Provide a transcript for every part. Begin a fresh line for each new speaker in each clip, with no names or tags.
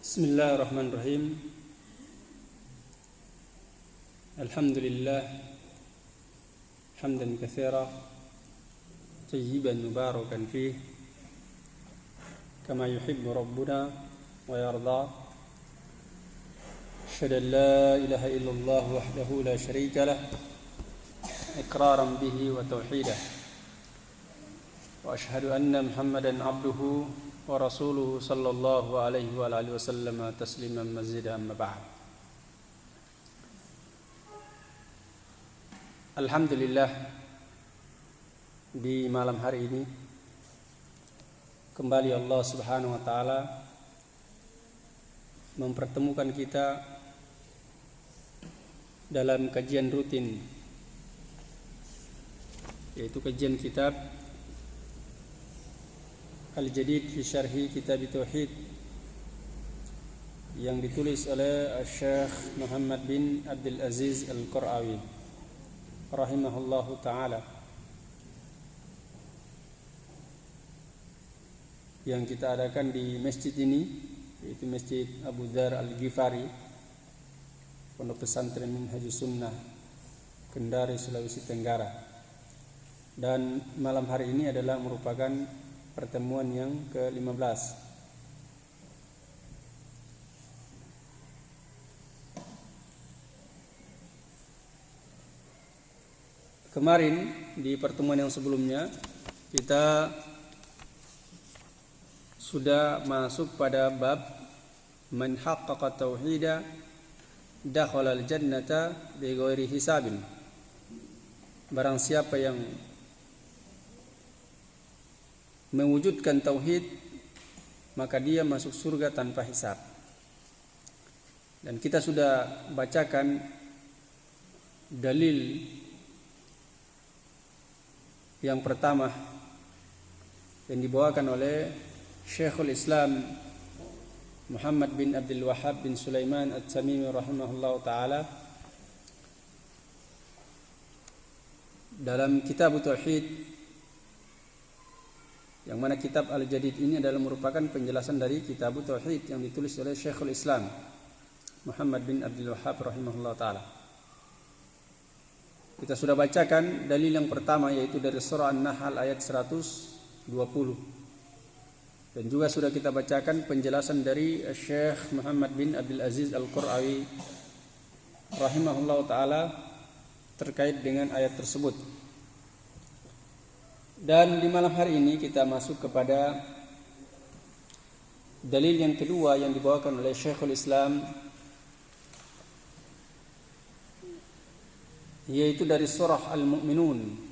Bismillahirrahmanirrahim. Alhamdulillah hamdan katsira tayyiban mubarakan fih kama yuhibbu rabbuna wa yarda. Asyhadu an la ilaha illallah wahdahu la syarika lah iqraran bihi wa tauhidah. Wa asyhadu anna Muhammadan abduhu wa rasuluhu sallallahu alaihi wa alihi wasallam tasliman mazidan amma ba'd. Alhamdulillah, di malam hari ini kembali Allah Subhanahu wa taala mempertemukan kita dalam kajian rutin, yaitu kajian kitab Al-Jadid fi Syarhi Kitab Tauhid yang ditulis oleh Syekh Muhammad bin Abdul Aziz Al-Qurawi rahimahullahu taala, yang kita adakan di masjid ini, yaitu Masjid Abu Dzar Al-Ghifari, Pondok Pesantren Minhajus Sunnah, Kendari, Sulawesi Tenggara. Dan malam hari ini adalah merupakan pertemuan yang ke-15. Kemarin di pertemuan yang sebelumnya kita sudah masuk pada bab man haqqaqa tauhida dakhala al-jannata bighairi hisabin. Barang siapa yang mewujudkan tauhid, maka dia masuk surga tanpa hisab. Dan kita sudah bacakan dalil yang pertama yang dibawakan oleh Syekhul Islam Muhammad bin Abdul Wahhab bin Sulaiman At-Tamimi rahimahullah ta'ala dalam kitab Tauhid, yang mana kitab Al-Jadid ini adalah merupakan penjelasan dari kitab Tauhid yang ditulis oleh Syekhul Islam Muhammad bin Abdul Wahhab rahimahullah ta'ala. Kita sudah bacakan dalil yang pertama, yaitu dari surah An-Nahl ayat 120. Dan juga sudah kita bacakan penjelasan dari Syekh Muhammad bin Abdul Aziz Al-Qurawi rahimahullah ta'ala terkait dengan ayat tersebut. Dan di malam hari ini kita masuk kepada dalil yang kedua yang dibawakan oleh Syekhul Islam, yaitu dari surah Al-Mu'minun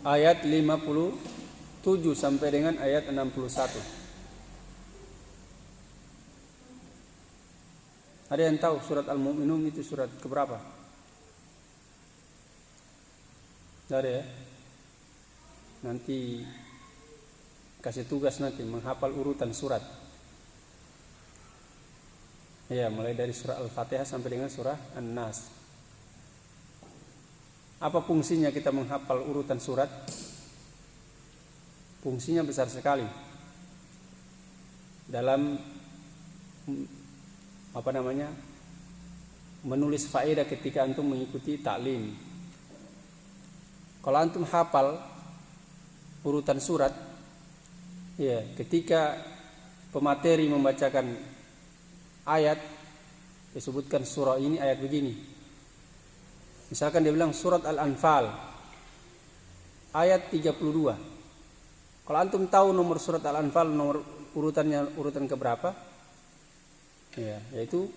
ayat 57 sampai dengan ayat 61. Ada yang tahu surat Al-Mu'minun itu surat keberapa? Ada ya? Nanti kasih tugas nanti menghafal urutan surat. Ya, mulai dari surah Al-Fatihah sampai dengan surah An-Nas. Apa fungsinya kita menghafal urutan surat? Fungsinya besar sekali dalam menulis faedah ketika antum mengikuti taklim. Kalau antum hafal urutan surat, ya, ketika pemateri membacakan ayat, disebutkan surah ini ayat begini. Misalkan dia bilang surat Al-Anfal ayat 32. Kalau antum tahu nomor surat Al-Anfal, nomor urutan keberapa? Ya, yaitu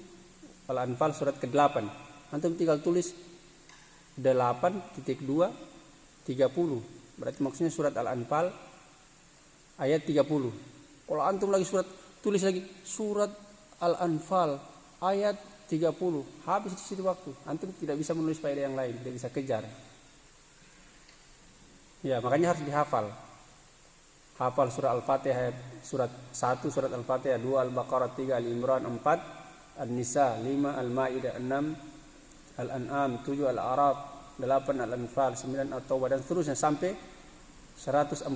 Al-Anfal surat ke-8. Antum tinggal tulis 8.2 30. Berarti maksudnya surat Al-Anfal ayat 30. Kalau antum lagi tulis lagi surat Al-Anfal ayat 30. Habis di situ waktu. Antum tidak bisa menulis faedah yang lain, tidak bisa kejar. Ya, makanya harus dihafal. Hafal surah Al-Fatihah surat 1, surat Al-Fatihah 2, Al-Baqarah 3, Al-Imran 4, An-Nisa 5, Al-Maidah 6, Al-An'am 7, Al-A'raf 8, Al-Anfal 9, At-Taubah dan seterusnya sampai 114,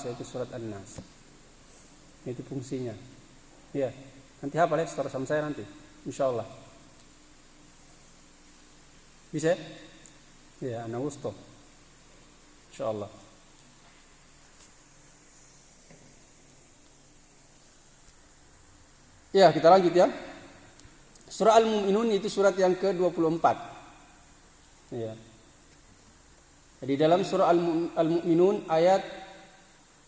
yaitu surat An-Nas. Itu fungsinya. Ya, nanti hafal ya, setelah sama saya nanti, insyaallah. Bisa? Ya, ana wusto. Insyaallah. Ya, kita lanjut ya. Surah Al-Mu'minun itu surat yang ke-24. Ya. Jadi dalam surah Al-Mu'minun ayat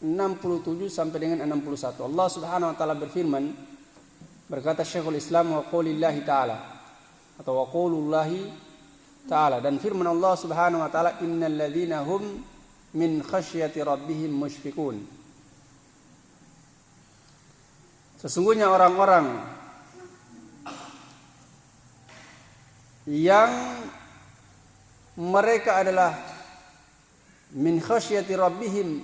67 sampai dengan 61. Allah Subhanahu wa taala berfirman, berkata Syekhul Islam wa qaulillahi ta'ala atau wa qaulullahi ta'ala, dan firman Allah Subhanahu wa taala, innal ladzina hum min khasyati rabbihim musyfiqun. Sesungguhnya orang-orang yang mereka adalah min khasyati rabbihim,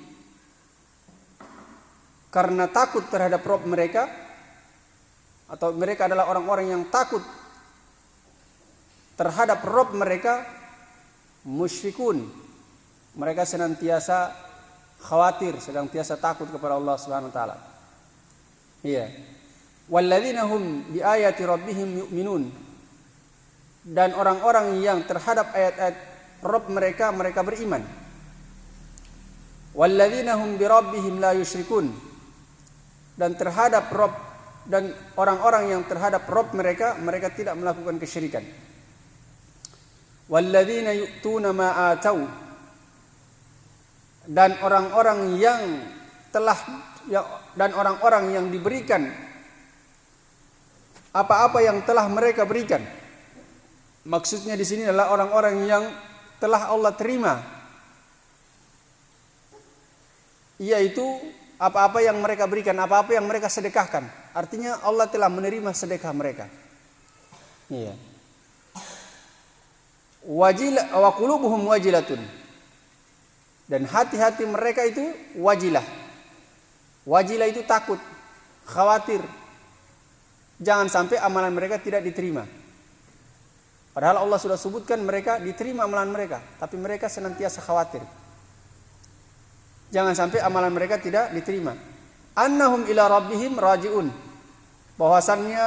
karena takut terhadap Rabb mereka, atau mereka adalah orang-orang yang takut terhadap Rabb mereka, musyfikun, mereka senantiasa khawatir, senantiasa takut kepada Allah Subhanahu wa taala. Iya. Walladzina hum biayati rabbihim yu'minun, dan orang-orang yang terhadap ayat-ayat Rabb mereka, mereka beriman. Walladzina hum birabbihim la yusyrikun, dan terhadap Rabb, dan orang-orang yang terhadap Rabb mereka, mereka tidak melakukan kesyirikan. Walladzina yu'tuna ma atau, dan orang-orang yang diberikan apa-apa yang telah mereka berikan. Maksudnya di sini adalah orang-orang yang telah Allah terima, yaitu apa-apa yang mereka berikan, apa-apa yang mereka sedekahkan. Artinya Allah telah menerima sedekah mereka. Iya. Wa qulubuhum wajilatun, dan hati-hati mereka itu wajilah. Wajilah itu takut, khawatir, jangan sampai amalan mereka tidak diterima. Padahal Allah sudah sebutkan mereka diterima amalan mereka, tapi mereka senantiasa khawatir, jangan sampai amalan mereka tidak diterima. Annahum ila rabbihim raji'un, bahwasannya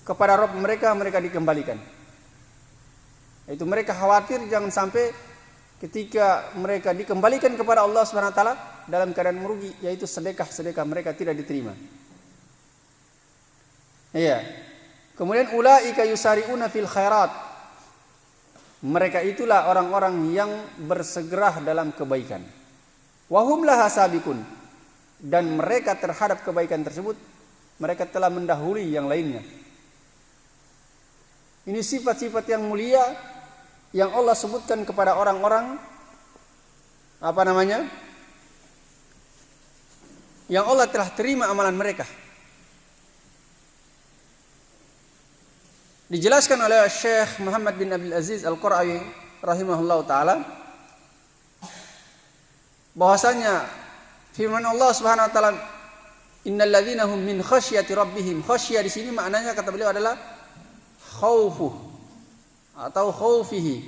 kepada Rabb mereka, mereka dikembalikan. Itu mereka khawatir jangan sampai ketika mereka dikembalikan kepada Allah Subhanahu wa taala dalam keadaan merugi, yaitu sedekah-sedekah mereka tidak diterima. Iya. Kemudian ulaika yusari'una fil khairat, mereka itulah orang-orang yang bersegera dalam kebaikan. Wa hum laha sabiqun, dan mereka terhadap kebaikan tersebut mereka telah mendahului yang lainnya. Ini sifat-sifat yang mulia yang Allah sebutkan kepada orang-orang yang Allah telah terima amalan mereka. Dijelaskan oleh Syekh Muhammad bin Abdul Aziz Al-Qura'i rahimahullahu taala bahwasanya firman Allah Subhanahu wa taala, innal ladzina hum min khasyati rabbihim, khasyah di sini maknanya kata beliau adalah khaufu atau khaufihi,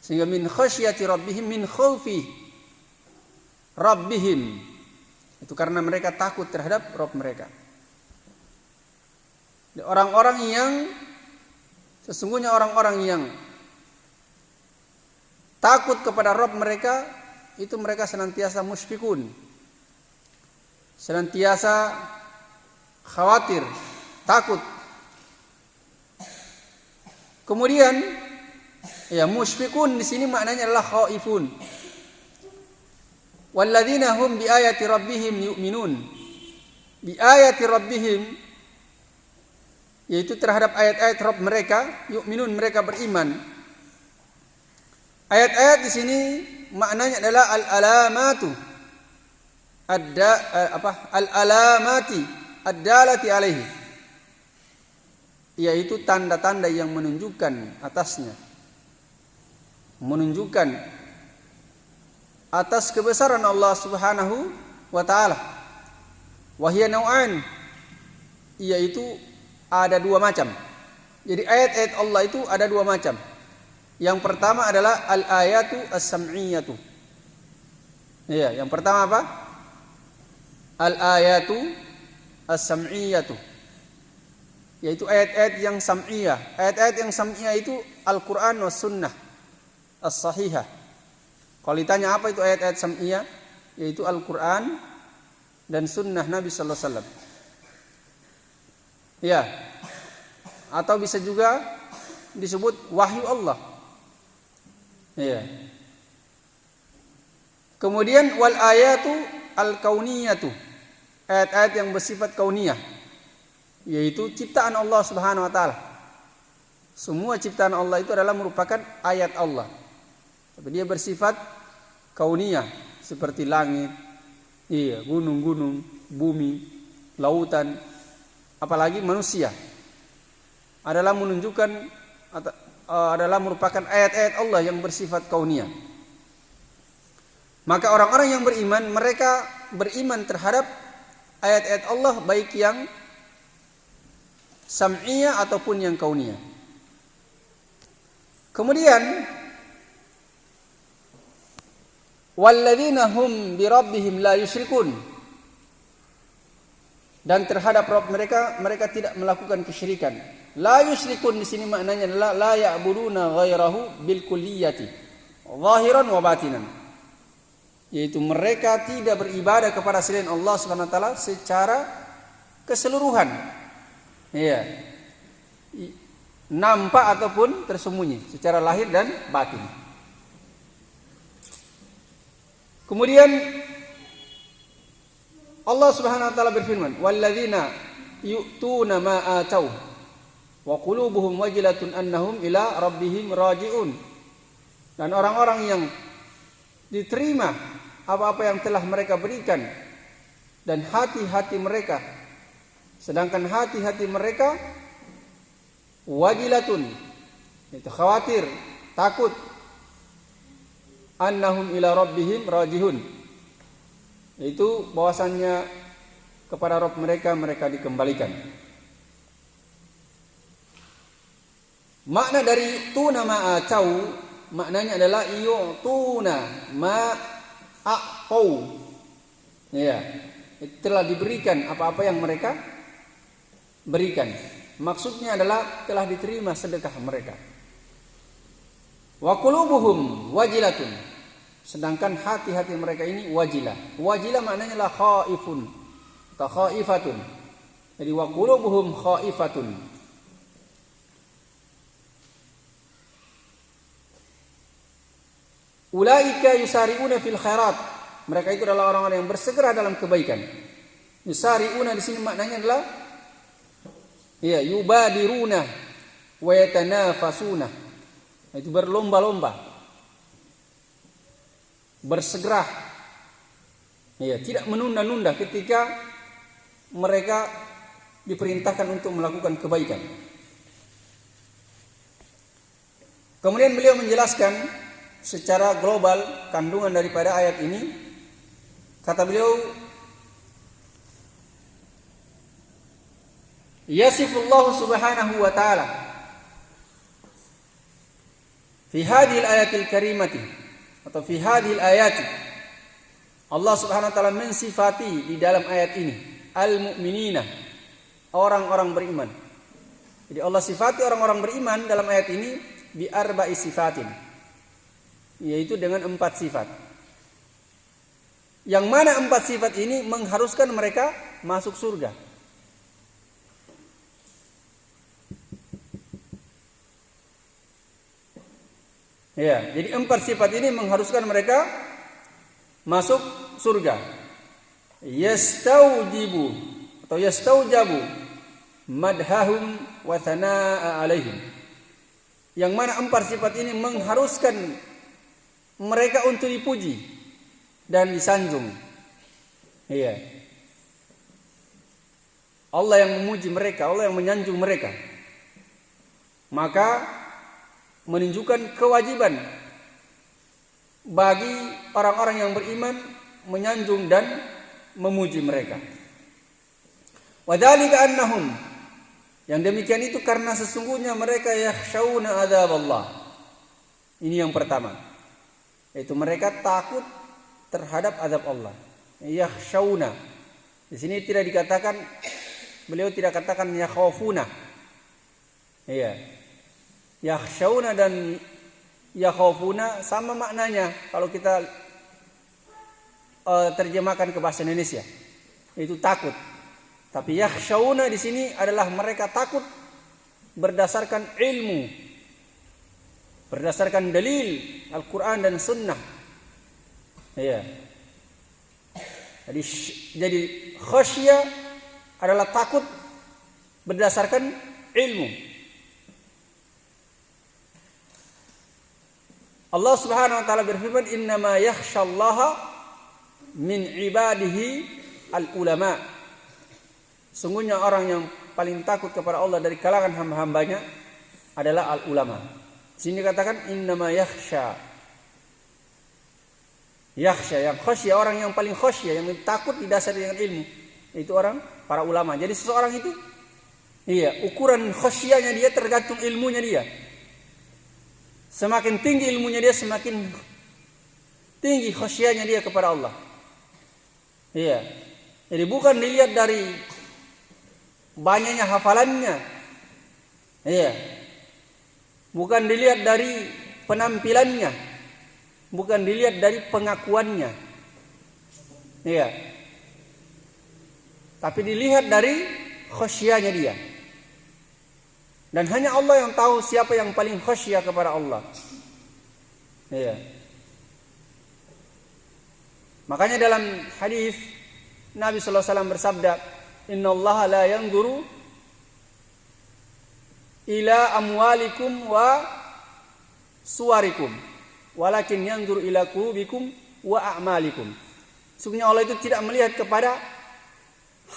sehingga min khasyati rabbihim, min khaufi rabbihim, itu karena mereka takut terhadap Rabb mereka. Orang-orang yang sesungguhnya orang-orang yang takut kepada Rabb mereka, itu mereka senantiasa musyfikun, senantiasa khawatir, takut. Kemudian ya, musyfikun di sini maknanya adalah khaifun. Walladzina hum biayati rabbihim yu'minun. Biayati rabbihim, yaitu terhadap ayat-ayat Rabb mereka, yu'minun, mereka beriman. Ayat-ayat di sini maknanya adalah al-alamatu al-alamati ad-dalati alaihi, yaitu tanda-tanda yang menunjukkan atasnya, menunjukkan atas kebesaran Allah Subhanahu wa taala. Wahya nau'an, yaitu ada dua macam. Jadi ayat-ayat Allah itu ada dua macam. Yang pertama adalah al-ayatu as-sam'iyatu. Ya, yang pertama apa? al-ayatu as-sam'iyatu, yaitu ayat-ayat yang sam'iyah. Ayat-ayat yang sam'iyah itu Al-Quran was sunnah as-sahihah. Kalau ditanya apa itu ayat-ayat sam'iyah, yaitu Al-Quran dan sunnah Nabi sallallahu alaihi wasallam. Ya. Atau bisa juga disebut wahyu Allah. Ya. Kemudian wal ayatu al-kauniyatu, ayat-ayat yang bersifat kauniyah, yaitu ciptaan Allah Subhanahu wa taala. Semua ciptaan Allah itu adalah merupakan ayat Allah. Tapi dia bersifat kauniyah, seperti langit, gunung-gunung, bumi, lautan, apalagi manusia. Adalah menunjukkan adalah merupakan ayat-ayat Allah yang bersifat kauniyah. Maka orang-orang yang beriman, mereka beriman terhadap ayat-ayat Allah, baik yang sam'iyah ataupun yang kauniyah. Kemudian walladzina hum birabbihim la yusyrikun, dan terhadap Rabb mereka, mereka tidak melakukan kesyirikan. La yusyrikun di sini maknanya adalah la ya'buduna ghairahu bil kulliyati zahiran wa batinan, yaitu mereka tidak beribadah kepada selain Allah Subhanahu wa taala secara keseluruhan. Iya. Nampak ataupun tersembunyi, secara lahir dan batin. Kemudian Allah Subhanahu wa taala berfirman, "Walladzina yu'tuna ma atau wa qulubuhum wajilatun annahum ila rabbihim raji'un." Dan orang-orang yang diterima apa-apa yang telah mereka berikan, dan hati-hati mereka, sedangkan hati-hati mereka wajilatun, itu khawatir, takut, annahum ila rabbihim rajihun, itu bahwasannya kepada Rabb mereka, mereka dikembalikan. Makna dari tuna ma'atau, maknanya adalah yu'tuna ma'a'tau. Ya, telah diberikan apa-apa yang mereka berikan. Maksudnya adalah telah diterima sedekah mereka. Wa qulubuhum wajilatun, sedangkan hati-hati mereka ini wajilah. Wajilah maknanya adalah khaifun atau khaifatun. Jadi wa qulubuhum khaifatun. Ulaika yusari'una fil khairat, mereka itu adalah orang-orang yang bersegera dalam kebaikan. Yusari'una di sini maknanya adalah yubadiruna wa yatanafasuna, itu berlomba-lomba, bersegera, tidak menunda-nunda ketika mereka diperintahkan untuk melakukan kebaikan. Kemudian beliau menjelaskan secara global kandungan daripada ayat ini. Kata beliau, yasifullahu subhanahu wa ta'ala fi hadhil ayatil karimati, atau fi hadhil ayati, Allah Subhanahu wa taala mensifati di dalam ayat ini al-mu'minina, orang-orang beriman. Jadi Allah sifati orang-orang beriman dalam ayat ini bi arba'i sifatin, yaitu dengan 4 sifat. Yang mana 4 sifat ini mengharuskan mereka masuk surga. Ya, jadi 4 sifat ini mengharuskan mereka masuk surga. Yastaujibu atau yastaujabu madhahum wa thanaa alaihim. Yang mana 4 sifat ini mengharuskan mereka untuk dipuji dan disanjung. Iya. Allah yang memuji mereka, Allah yang menyanjung mereka. Maka menunjukkan kewajiban bagi orang-orang yang beriman menyanjung dan memuji mereka. Wadzalika annahum, yang demikian itu karena sesungguhnya mereka yakhshawna adzaballah. Ini yang pertama, yaitu mereka takut terhadap azab Allah. Yakhshawna, Di sini tidak dikatakan, beliau tidak katakan yakhafuna. Iya. Yakhshawna dan yakhafuna sama maknanya kalau kita terjemahkan ke bahasa Indonesia. Itu takut. Tapi yakhshawna di sini adalah mereka takut berdasarkan ilmu, berdasarkan dalil Al-Quran dan Sunnah. Iya. Jadi khasyah adalah takut berdasarkan ilmu. Allah Subhanahu wa taala berfirman, "Innama yakhsyallaha min ibadihi al-ulama." Sungguhnya orang yang paling takut kepada Allah dari kalangan hamba-hambanya adalah al-ulama. Sini katakan innama yakhsha. Yakhsha, yang khasyah, orang yang paling khasyah, yang takut didasari dengan ilmu, itu orang para ulama. Jadi seseorang itu, iya, ukuran khasyahnya dia tergantung ilmunya dia. Semakin tinggi ilmunya dia, semakin tinggi khasyahnya dia kepada Allah. Iya. Jadi bukan dilihat dari banyaknya hafalannya. Iya. Bukan dilihat dari penampilannya. Bukan dilihat dari pengakuannya. Iya. Tapi dilihat dari khasyahnya dia. Dan hanya Allah yang tahu siapa yang paling khasyah kepada Allah. Iya. Makanya dalam hadis Nabi sallallahu alaihi wasallam bersabda, "Innallaha la yanzuru ila amwalikum wa suwarikum, walakin yanzuru ila qulubikum wa a'malikum." Sungguhnya Allah itu tidak melihat kepada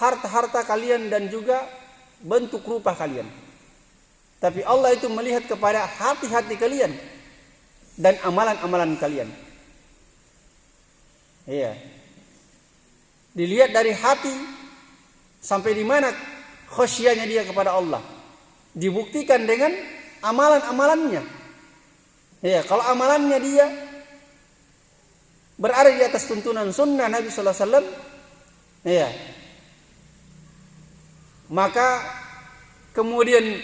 harta-harta kalian dan juga bentuk rupa kalian. Tapi Allah itu melihat kepada hati-hati kalian dan amalan-amalan kalian. Iya. Dilihat dari hati sampai di mana khasyahnya dia kepada Allah. Dibuktikan dengan amalan-amalannya. Iya, kalau amalannya dia berada di atas tuntunan sunnah Nabi sallallahu alaihi wasallam, iya, maka kemudian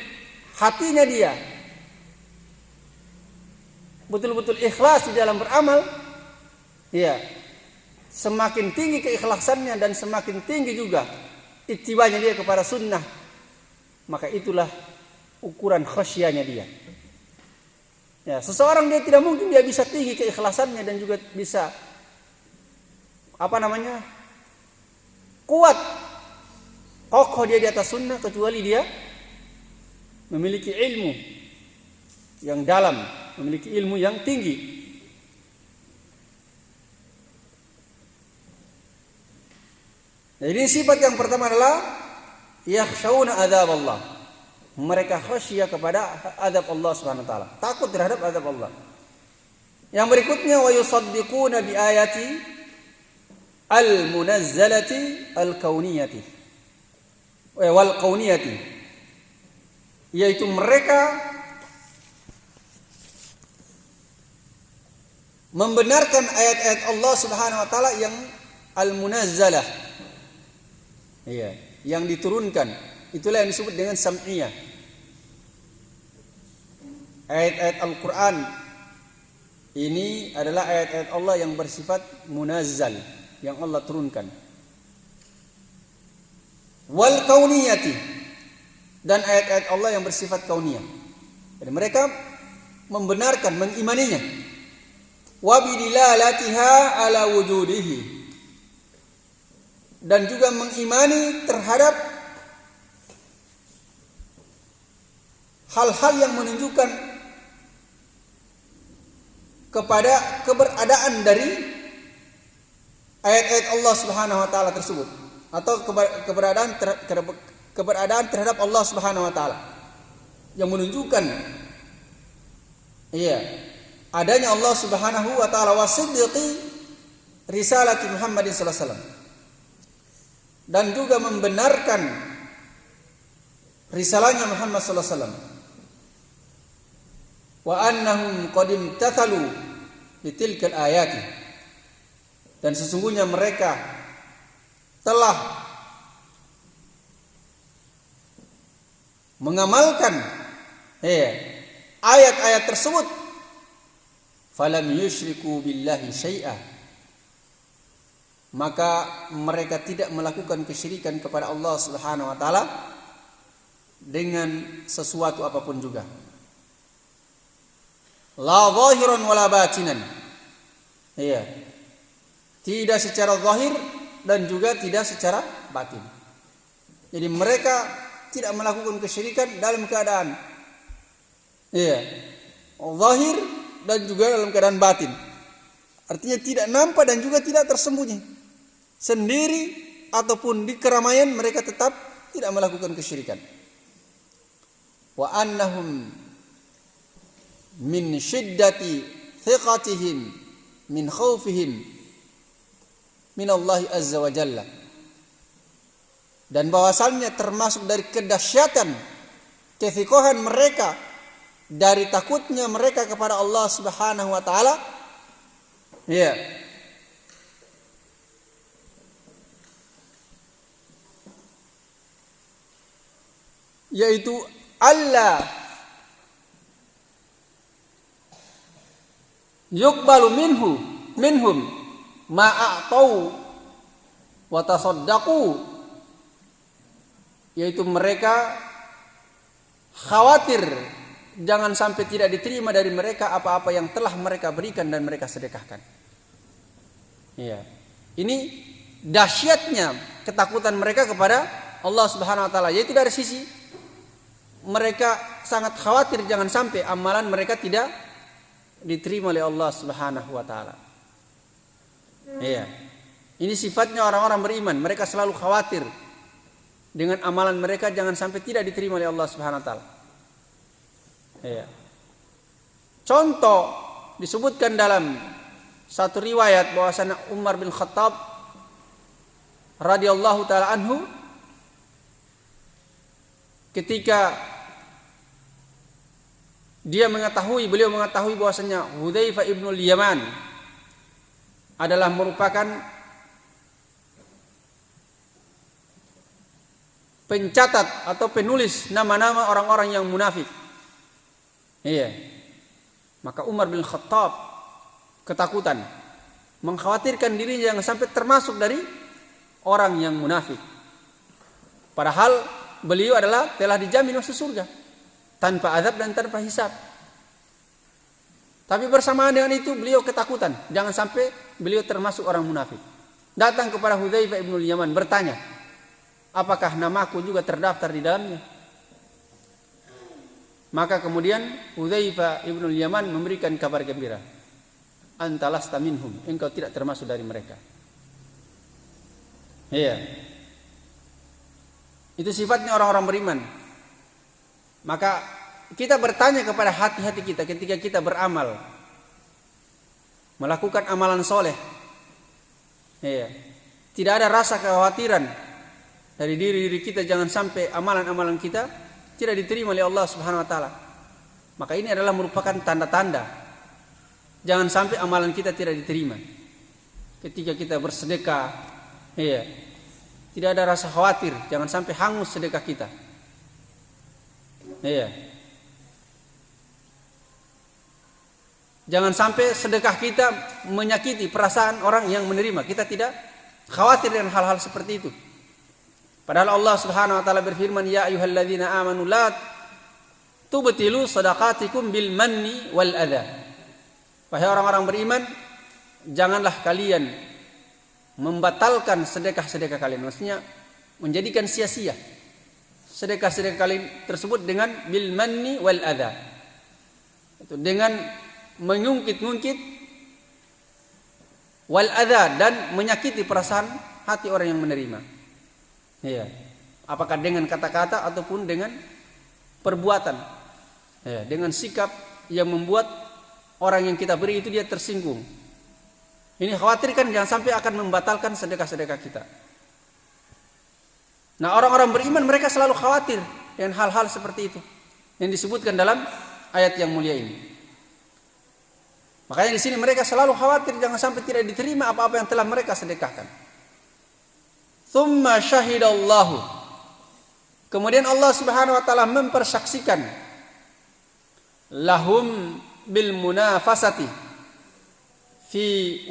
hatinya dia betul-betul ikhlas di dalam beramal, iya, semakin tinggi keikhlasannya dan semakin tinggi juga ittibanya dia kepada sunnah, maka itulah ukuran khasyahnya dia. Ya, seseorang dia tidak mungkin dia bisa tinggi keikhlasannya dan juga bisa kuat kokoh dia di atas sunnah kecuali dia memiliki ilmu yang dalam, memiliki ilmu yang tinggi. Jadi sifat yang pertama adalah yakhshawna adzab Allah. Mereka khasyah kepada azab Allah Subhanahu wa taala, takut terhadap azab Allah. Yang berikutnya wa yusaddiquna bi ayati al-munazzalati al-kauniyati wal kauniyati, yaitu mereka membenarkan ayat-ayat Allah Subhanahu wa taala yang al-munazzalah. Iya, yang diturunkan. Itulah yang disebut dengan sam'iyah. Ayat-ayat Al-Quran ini adalah ayat-ayat Allah yang bersifat munazzal, yang Allah turunkan. Wal kauniyati, dan ayat-ayat Allah yang bersifat kauniyah. Jadi mereka membenarkan, mengimaninya. Wa bidilalatiha ala wujudihi, dan juga mengimani terhadap hal-hal yang menunjukkan kepada keberadaan dari ayat-ayat Allah Subhanahu wa taala tersebut, atau keberadaan terhadap Allah Subhanahu wa taala, yang menunjukkan adanya Allah Subhanahu wa taala wa sidqi risalati Muhammadin sallallahu alaihi wasallam, dan juga membenarkan risalahnya Muhammad sallallahu alaihi wasallam. Wa annahum qad imtathalu bitilkal ayati, dan sesungguhnya mereka telah mengamalkan ayat-ayat tersebut, falam yusyriku billahi syai'a, maka mereka tidak melakukan kesyirikan kepada Allah Subhanahu wa taala dengan sesuatu apapun juga. La zahiran wala batinan. Tidak secara zahir dan juga tidak secara batin. Jadi mereka tidak melakukan kesyirikan dalam keadaan zahir dan juga dalam keadaan batin. Artinya tidak nampak dan juga tidak tersembunyi. Sendiri ataupun di keramaian mereka tetap tidak melakukan kesyirikan. Wa annahum min syiddati thiqatihim min khawfihim min Allah azza wa jalla, dan bahwasannya termasuk dari kedahsyatan kethikohan mereka, dari takutnya mereka kepada Allah Subhanahu wa taala, yaitu Allah yuqbalu minhum ma'atau wa tasaddaqu, yaitu mereka khawatir jangan sampai tidak diterima dari mereka apa-apa yang telah mereka berikan dan mereka sedekahkan. Ini dahsyatnya ketakutan mereka kepada Allah Subhanahu wa taala, yaitu dari sisi mereka sangat khawatir jangan sampai amalan mereka tidak diterima oleh Allah Subhanahu wa taala. Ini sifatnya orang-orang beriman, mereka selalu khawatir dengan amalan mereka jangan sampai tidak diterima oleh Allah Subhanahu wa taala. Contoh disebutkan dalam satu riwayat bahwasanya Umar bin Khattab radhiyallahu taala anhu ketika beliau mengetahui bahwasanya Hudzaifah ibnul Yaman adalah merupakan pencatat atau penulis nama-nama orang-orang yang munafik. Maka Umar bin Khattab ketakutan, mengkhawatirkan dirinya jangan sampai termasuk dari orang yang munafik. Padahal beliau telah dijamin masuk surga tanpa azab dan tanpa hisab. Tapi bersamaan dengan itu beliau ketakutan jangan sampai beliau termasuk orang munafik. Datang kepada Hudzaifah ibnul Yaman bertanya, apakah namaku juga terdaftar di dalamnya? Maka kemudian Hudzaifah ibnul Yaman memberikan kabar gembira, anta lasta minhum, engkau tidak termasuk dari mereka. Itu sifatnya orang-orang beriman. Maka kita bertanya kepada hati-hati kita ketika kita beramal, melakukan amalan soleh. Tidak ada rasa kekhawatiran dari diri kita jangan sampai amalan-amalan kita tidak diterima oleh Allah Subhanahu wa taala. Maka ini adalah merupakan tanda-tanda jangan sampai amalan kita tidak diterima. Ketika kita bersedekah, tidak ada rasa khawatir jangan sampai hangus sedekah kita. Jangan sampai sedekah kita menyakiti perasaan orang yang menerima. Kita tidak khawatir dengan hal-hal seperti itu. Padahal Allah Subhanahu wa taala berfirman, ya ayyuhalladzina amanu la tubtilu shadaqatikum bil manni wal adza. Wahai orang-orang beriman, janganlah kalian membatalkan sedekah-sedekah kalian. Maksudnya menjadikan sia-sia sedekah-sedekah kalian tersebut dengan bil manni wal adza. Itu dengan mengungkit-ungkit wal adza dan menyakiti perasaan hati orang yang menerima. Apakah dengan kata-kata ataupun dengan perbuatan. Dengan sikap yang membuat orang yang kita beri itu dia tersinggung. Ini khawatirkan jangan sampai akan membatalkan sedekah-sedekah kita. Nah, orang-orang beriman mereka selalu khawatir dengan hal-hal seperti itu yang disebutkan dalam ayat yang mulia ini. Makanya di sini mereka selalu khawatir jangan sampai tidak diterima apa-apa yang telah mereka sedekahkan. Tsumma syahidallahu, Kemudian Allah Subhanahu wa taala mempersaksikan lahum bil munafasati fi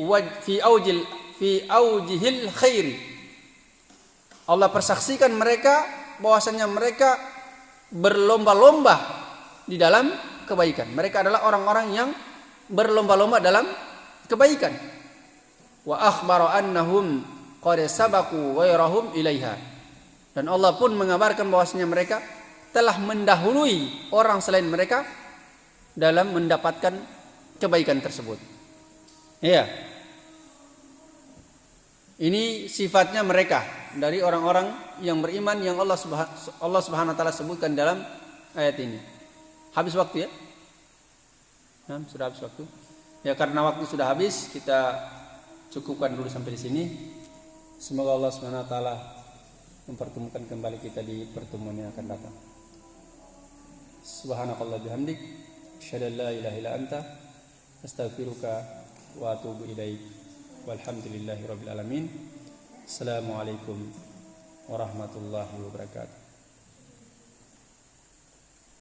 aujihil khairi. Allah persaksikan mereka bahwasanya mereka berlomba-lomba di dalam kebaikan. Mereka adalah orang-orang yang berlomba-lomba dalam kebaikan. Wa akhbara annahum qad sabaqu ghairahum ilaiha. Dan Allah pun mengabarkan bahwasanya mereka telah mendahului orang selain mereka dalam mendapatkan kebaikan tersebut. Iya. Ini sifatnya mereka dari orang-orang yang beriman yang Allah Subhanahu wa taala sebutkan dalam ayat ini. Habis waktu ya? Nah, sudah habis waktu. Ya, karena waktu sudah habis, kita cukupkan dulu sampai di sini. Semoga Allah Subhanahu wa taala mempertemukan kembali kita di pertemuan yang akan datang. Subhanakallah bihamdik, asyhadu an la ilaha illa anta, astaghfiruka wa atubu ilaik. Walhamdulillahirabbil alamin. Assalamualaikum warahmatullahi wabarakatuh.